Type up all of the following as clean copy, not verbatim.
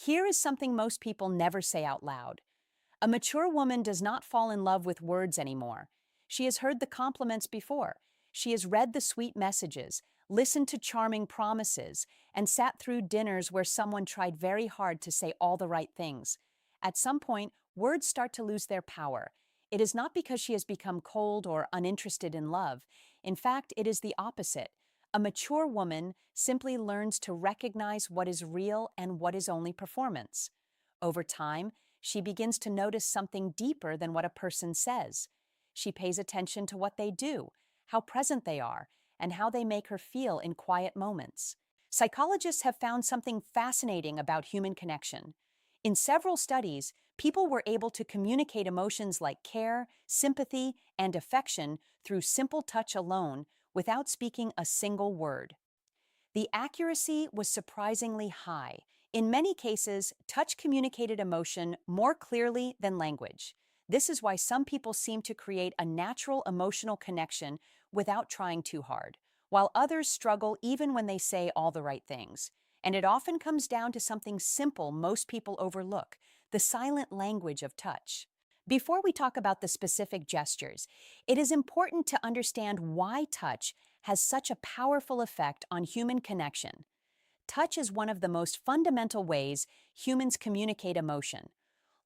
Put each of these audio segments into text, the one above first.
Here is something most people never say out loud. A mature woman does not fall in love with words anymore. She has heard the compliments before. She has read the sweet messages, listened to charming promises, and sat through dinners where someone tried very hard to say all the right things. At some point, words start to lose their power. It is not because she has become cold or uninterested in love. In fact, it is the opposite. A mature woman simply learns to recognize what is real and what is only performance. Over time, she begins to notice something deeper than what a person says. She pays attention to what they do, how present they are, and how they make her feel in quiet moments. Psychologists have found something fascinating about human connection. In several studies, people were able to communicate emotions like care, sympathy, and affection through simple touch alone without speaking a single word. The accuracy was surprisingly high. In many cases, touch communicated emotion more clearly than language. This is why some people seem to create a natural emotional connection without trying too hard, while others struggle even when they say all the right things. And it often comes down to something simple most people overlook: the silent language of touch. Before we talk about the specific gestures, it is important to understand why touch has such a powerful effect on human connection. Touch is one of the most fundamental ways humans communicate emotion.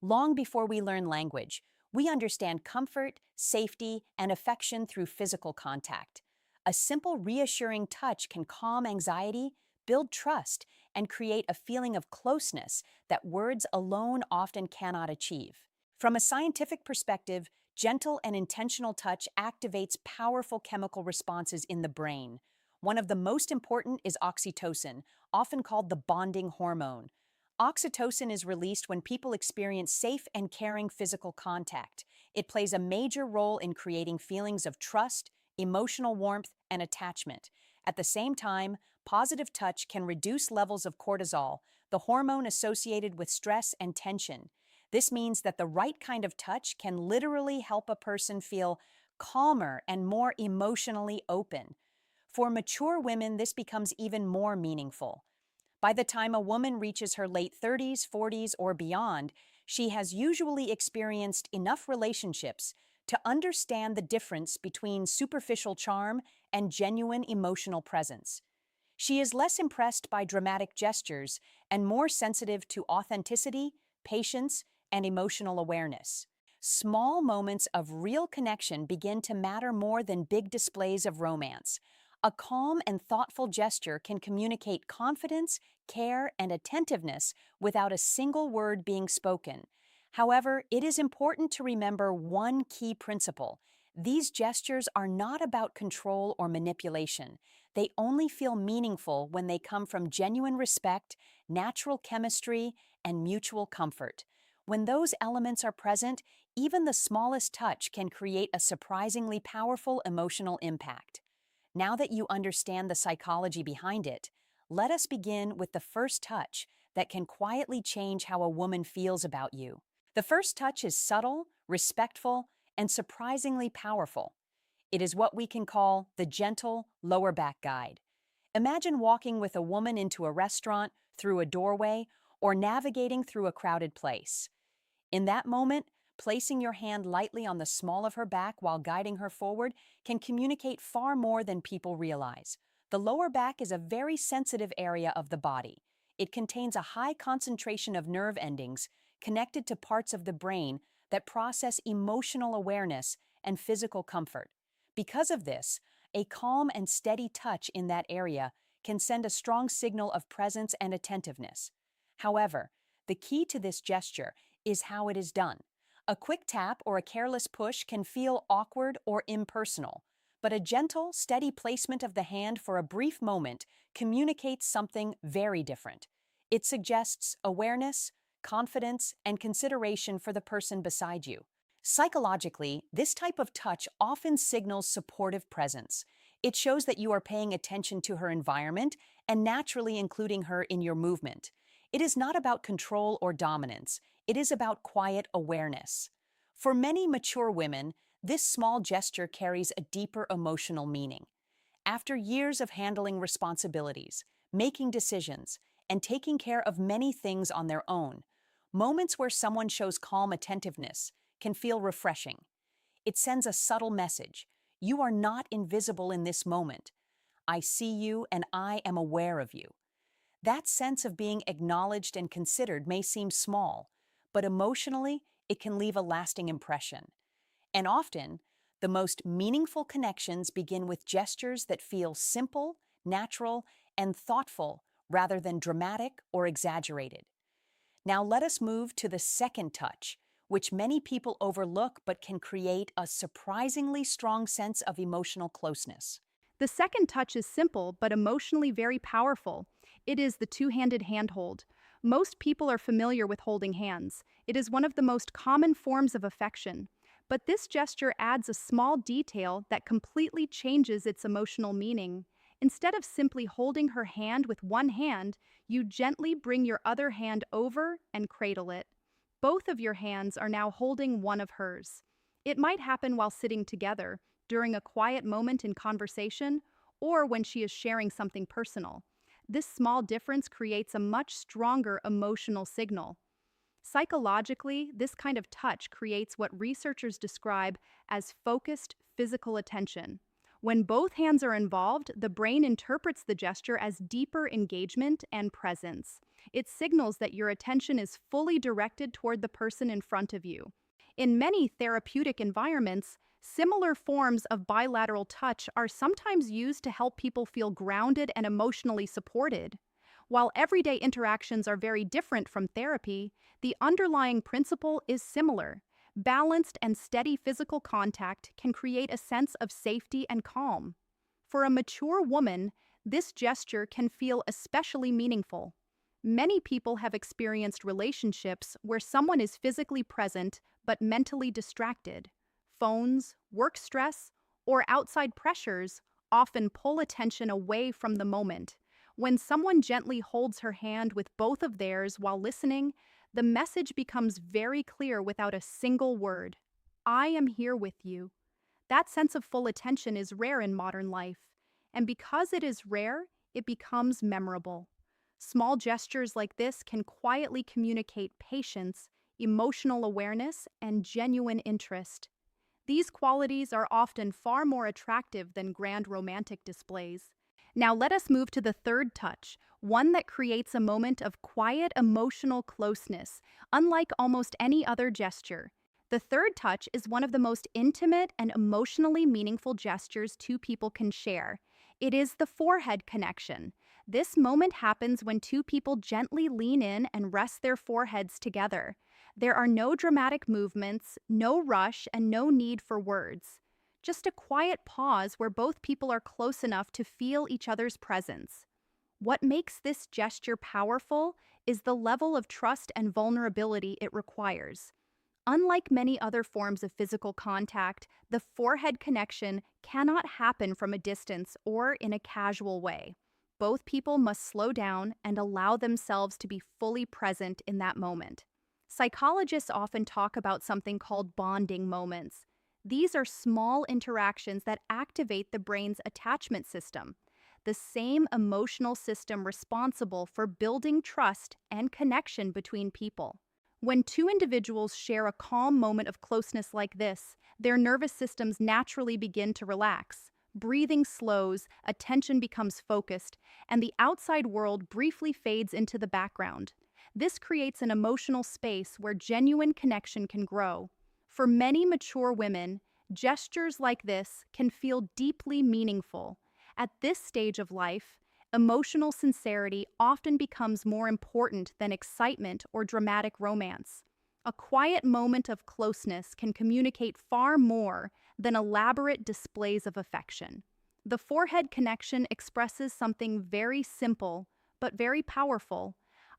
Long before we learn language, we understand comfort, safety, and affection through physical contact. A simple, reassuring touch can calm anxiety, build trust, and create a feeling of closeness that words alone often cannot achieve. From a scientific perspective, gentle and intentional touch activates powerful chemical responses in the brain. One of the most important is oxytocin, often called the bonding hormone. Oxytocin is released when people experience safe and caring physical contact. It plays a major role in creating feelings of trust, emotional warmth, and attachment. At the same time, positive touch can reduce levels of cortisol, the hormone associated with stress and tension. This means that the right kind of touch can literally help a person feel calmer and more emotionally open. For mature women, this becomes even more meaningful. By the time a woman reaches her late 30s, 40s, or beyond, she has usually experienced enough relationships to understand the difference between superficial charm and genuine emotional presence. She is less impressed by dramatic gestures and more sensitive to authenticity, patience, and emotional awareness. Small moments of real connection begin to matter more than big displays of romance. A calm and thoughtful gesture can communicate confidence, care, and attentiveness without a single word being spoken. However, it is important to remember one key principle. These gestures are not about control or manipulation. They only feel meaningful when they come from genuine respect, natural chemistry, and mutual comfort. When those elements are present, even the smallest touch can create a surprisingly powerful emotional impact. Now that you understand the psychology behind it, let us begin with the first touch that can quietly change how a woman feels about you. The first touch is subtle, respectful, and surprisingly powerful. It is what we can call the gentle lower back guide. Imagine walking with a woman into a restaurant, through a doorway, or navigating through a crowded place. In that moment, placing your hand lightly on the small of her back while guiding her forward can communicate far more than people realize. The lower back is a very sensitive area of the body. It contains a high concentration of nerve endings connected to parts of the brain that process emotional awareness and physical comfort. Because of this, a calm and steady touch in that area can send a strong signal of presence and attentiveness. However, the key to this gesture is how it is done. A quick tap or a careless push can feel awkward or impersonal, but a gentle, steady placement of the hand for a brief moment communicates something very different. It suggests awareness, confidence, and consideration for the person beside you. Psychologically, this type of touch often signals supportive presence. It shows that you are paying attention to her environment and naturally including her in your movement. It is not about control or dominance. It is about quiet awareness. For many mature women, this small gesture carries a deeper emotional meaning. After years of handling responsibilities, making decisions, and taking care of many things on their own. Moments where someone shows calm attentiveness can feel refreshing. It sends a subtle message. You are not invisible in this moment. I see you and I am aware of you. That sense of being acknowledged and considered may seem small, but emotionally, it can leave a lasting impression. And often, the most meaningful connections begin with gestures that feel simple, natural, and thoughtful rather than dramatic or exaggerated. Now let us move to the second touch, which many people overlook but can create a surprisingly strong sense of emotional closeness. The second touch is simple but emotionally very powerful. It is the two-handed handhold. Most people are familiar with holding hands. It is one of the most common forms of affection. But this gesture adds a small detail that completely changes its emotional meaning. Instead of simply holding her hand with one hand, you gently bring your other hand over and cradle it. Both of your hands are now holding one of hers. It might happen while sitting together, during a quiet moment in conversation, or when she is sharing something personal. This small difference creates a much stronger emotional signal. Psychologically, this kind of touch creates what researchers describe as focused physical attention. When both hands are involved, the brain interprets the gesture as deeper engagement and presence. It signals that your attention is fully directed toward the person in front of you. In many therapeutic environments, similar forms of bilateral touch are sometimes used to help people feel grounded and emotionally supported. While everyday interactions are very different from therapy, the underlying principle is similar. Balanced and steady physical contact can create a sense of safety and calm. For a mature woman, this gesture can feel especially meaningful. Many people have experienced relationships where someone is physically present but mentally distracted. Phones, work stress, or outside pressures often pull attention away from the moment. When someone gently holds her hand with both of theirs while listening, the message becomes very clear without a single word. I am here with you. That sense of full attention is rare in modern life, and because it is rare, it becomes memorable. Small gestures like this can quietly communicate patience, emotional awareness, and genuine interest. These qualities are often far more attractive than grand romantic displays. Now let us move to the third touch, one that creates a moment of quiet emotional closeness, unlike almost any other gesture. The third touch is one of the most intimate and emotionally meaningful gestures two people can share. It is the forehead connection. This moment happens when two people gently lean in and rest their foreheads together. There are no dramatic movements, no rush, and no need for words. Just a quiet pause where both people are close enough to feel each other's presence. What makes this gesture powerful is the level of trust and vulnerability it requires. Unlike many other forms of physical contact, the forehead connection cannot happen from a distance or in a casual way. Both people must slow down and allow themselves to be fully present in that moment. Psychologists often talk about something called bonding moments. These are small interactions that activate the brain's attachment system, the same emotional system responsible for building trust and connection between people. When two individuals share a calm moment of closeness like this, their nervous systems naturally begin to relax. Breathing slows, attention becomes focused, and the outside world briefly fades into the background. This creates an emotional space where genuine connection can grow. For many mature women, gestures like this can feel deeply meaningful. At this stage of life, emotional sincerity often becomes more important than excitement or dramatic romance. A quiet moment of closeness can communicate far more than elaborate displays of affection. The forehead connection expresses something very simple but very powerful.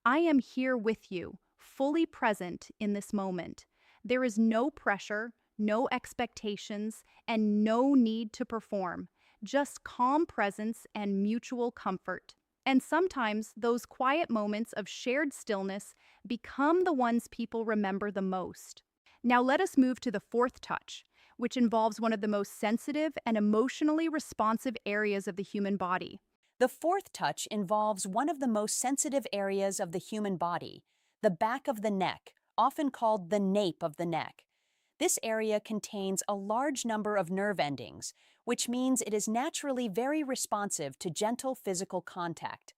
I am here with you, fully present in this moment. There is no pressure, no expectations, and no need to perform. Just calm presence and mutual comfort. And sometimes those quiet moments of shared stillness become the ones people remember the most. Now let us move to the fourth touch, which involves one of the most sensitive and emotionally responsive areas of the human body. The fourth touch involves one of the most sensitive areas of the human body, the back of the neck, often called the nape of the neck. This area contains a large number of nerve endings, which means it is naturally very responsive to gentle physical contact.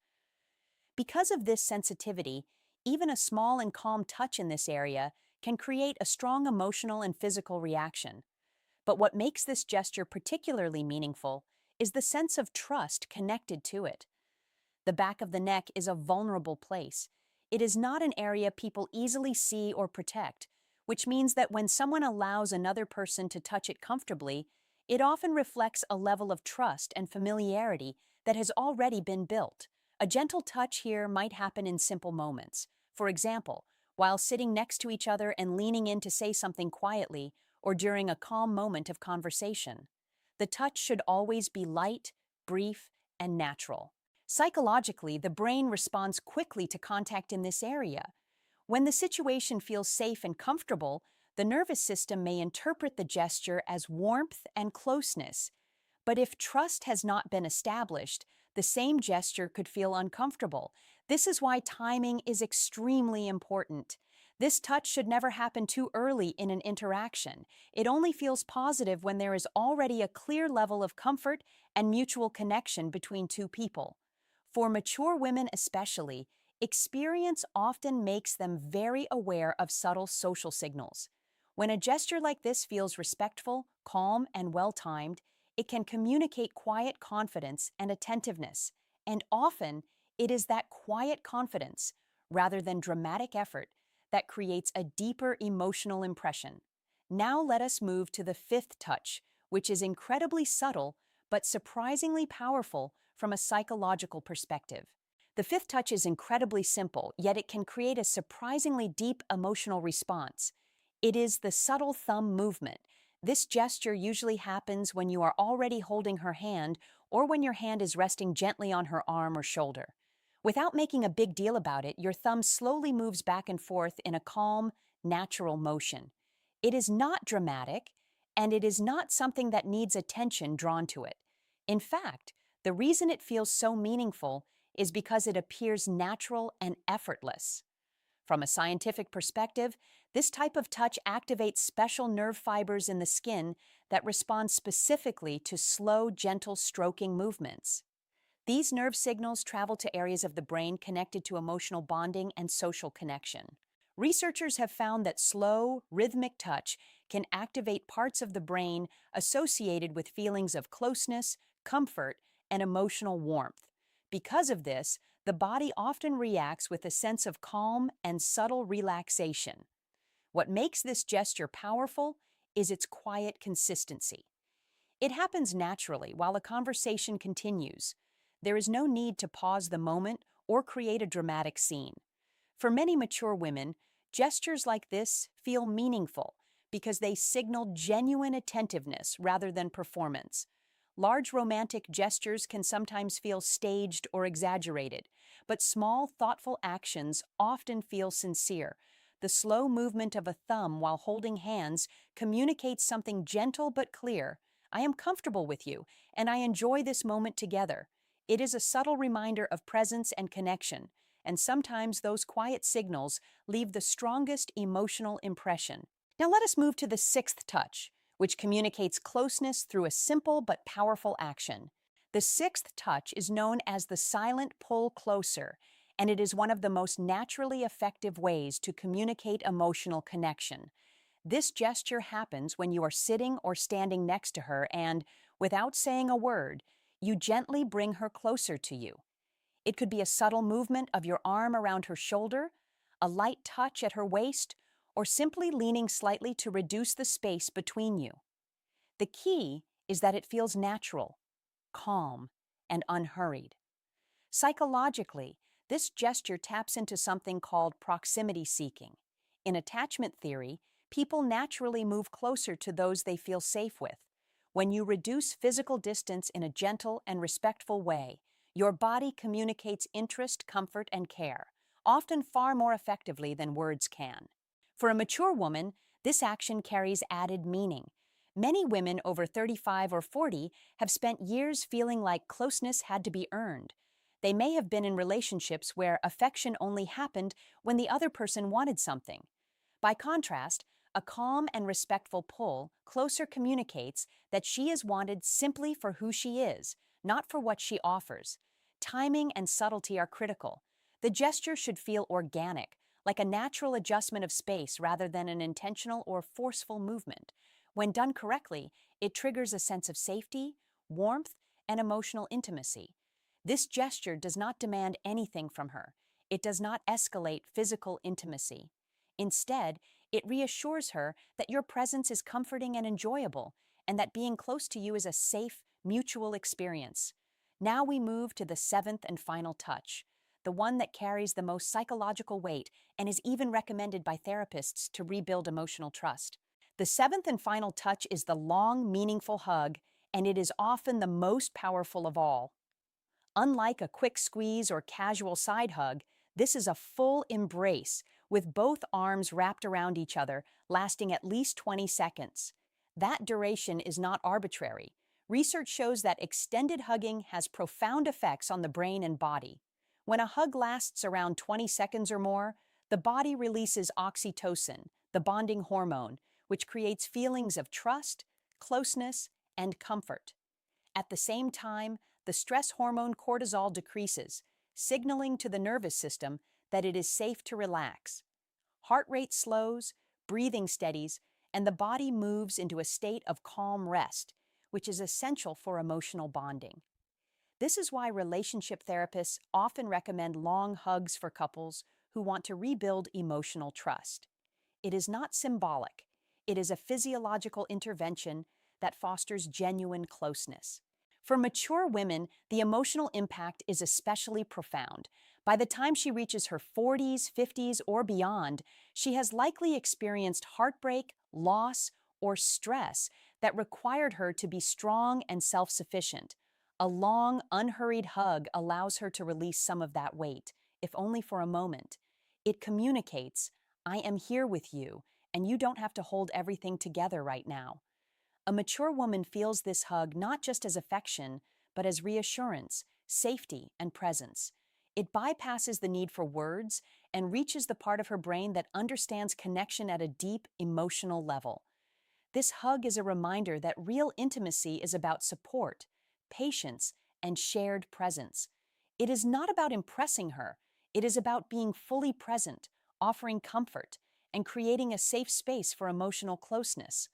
Because of this sensitivity, even a small and calm touch in this area can create a strong emotional and physical reaction. But what makes this gesture particularly meaningful is the sense of trust connected to it. The back of the neck is a vulnerable place. It is not an area people easily see or protect, which means that when someone allows another person to touch it comfortably, it often reflects a level of trust and familiarity that has already been built. A gentle touch here might happen in simple moments. For example, while sitting next to each other and leaning in to say something quietly, or during a calm moment of conversation. The touch should always be light, brief, and natural. Psychologically, the brain responds quickly to contact in this area. When the situation feels safe and comfortable, the nervous system may interpret the gesture as warmth and closeness. But if trust has not been established, the same gesture could feel uncomfortable. This is why timing is extremely important. This touch should never happen too early in an interaction. It only feels positive when there is already a clear level of comfort and mutual connection between two people. For mature women especially, experience often makes them very aware of subtle social signals. When a gesture like this feels respectful, calm, and well-timed, it can communicate quiet confidence and attentiveness, and often it is that quiet confidence, rather than dramatic effort, that creates a deeper emotional impression. Now let us move to the fifth touch, which is incredibly subtle but surprisingly powerful from a psychological perspective. The fifth touch is incredibly simple, yet it can create a surprisingly deep emotional response. It is the subtle thumb movement. This gesture usually happens when you are already holding her hand or when your hand is resting gently on her arm or shoulder. Without making a big deal about it, your thumb slowly moves back and forth in a calm, natural motion. It is not dramatic, and it is not something that needs attention drawn to it. In fact, the reason it feels so meaningful is because it appears natural and effortless. From a scientific perspective, this type of touch activates special nerve fibers in the skin that respond specifically to slow, gentle stroking movements. These nerve signals travel to areas of the brain connected to emotional bonding and social connection. Researchers have found that slow, rhythmic touch can activate parts of the brain associated with feelings of closeness, comfort, and emotional warmth. Because of this, the body often reacts with a sense of calm and subtle relaxation. What makes this gesture powerful is its quiet consistency. It happens naturally while a conversation continues. There is no need to pause the moment or create a dramatic scene. For many mature women, gestures like this feel meaningful because they signal genuine attentiveness rather than performance. Large romantic gestures can sometimes feel staged or exaggerated, but small, thoughtful actions often feel sincere. The slow movement of a thumb while holding hands communicates something gentle but clear. I am comfortable with you, and I enjoy this moment together. It is a subtle reminder of presence and connection, and sometimes those quiet signals leave the strongest emotional impression. Now let us move to the sixth touch, which communicates closeness through a simple but powerful action. The sixth touch is known as the silent pull closer, and it is one of the most naturally effective ways to communicate emotional connection. This gesture happens when you are sitting or standing next to her and, without saying a word, you gently bring her closer to you. It could be a subtle movement of your arm around her shoulder, a light touch at her waist, or simply leaning slightly to reduce the space between you. The key is that it feels natural, calm, and unhurried. Psychologically, this gesture taps into something called proximity seeking. In attachment theory, people naturally move closer to those they feel safe with. When you reduce physical distance in a gentle and respectful way, your body communicates interest, comfort, and care, often far more effectively than words can. For a mature woman, this action carries added meaning. Many women over 35 or 40 have spent years feeling like closeness had to be earned. They may have been in relationships where affection only happened when the other person wanted something. By contrast, a calm and respectful pull closer communicates that she is wanted simply for who she is, not for what she offers. Timing and subtlety are critical. The gesture should feel organic, like a natural adjustment of space rather than an intentional or forceful movement. When done correctly, it triggers a sense of safety, warmth, and emotional intimacy. This gesture does not demand anything from her. It does not escalate physical intimacy. Instead, it reassures her that your presence is comforting and enjoyable, and that being close to you is a safe, mutual experience. Now we move to the seventh and final touch, the one that carries the most psychological weight and is even recommended by therapists to rebuild emotional trust. The seventh and final touch is the long, meaningful hug, and it is often the most powerful of all. Unlike a quick squeeze or casual side hug, this is a full embrace with both arms wrapped around each other, lasting at least 20 seconds. That duration is not arbitrary. Research shows that extended hugging has profound effects on the brain and body. When a hug lasts around 20 seconds or more, the body releases oxytocin, the bonding hormone, which creates feelings of trust, closeness, and comfort. At the same time, the stress hormone cortisol decreases, signaling to the nervous system that it is safe to relax. Heart rate slows, breathing steadies, and the body moves into a state of calm rest, which is essential for emotional bonding. This is why relationship therapists often recommend long hugs for couples who want to rebuild emotional trust. It is not symbolic. It is a physiological intervention that fosters genuine closeness. For mature women, the emotional impact is especially profound. By the time she reaches her 40s, 50s, or beyond, she has likely experienced heartbreak, loss, or stress that required her to be strong and self-sufficient. A long, unhurried hug allows her to release some of that weight, if only for a moment. It communicates, "I am here with you, and you don't have to hold everything together right now." A mature woman feels this hug not just as affection, but as reassurance, safety, and presence. It bypasses the need for words and reaches the part of her brain that understands connection at a deep, emotional level. This hug is a reminder that real intimacy is about support, patience, and shared presence. It is not about impressing her. It is about being fully present, offering comfort, and creating a safe space for emotional closeness.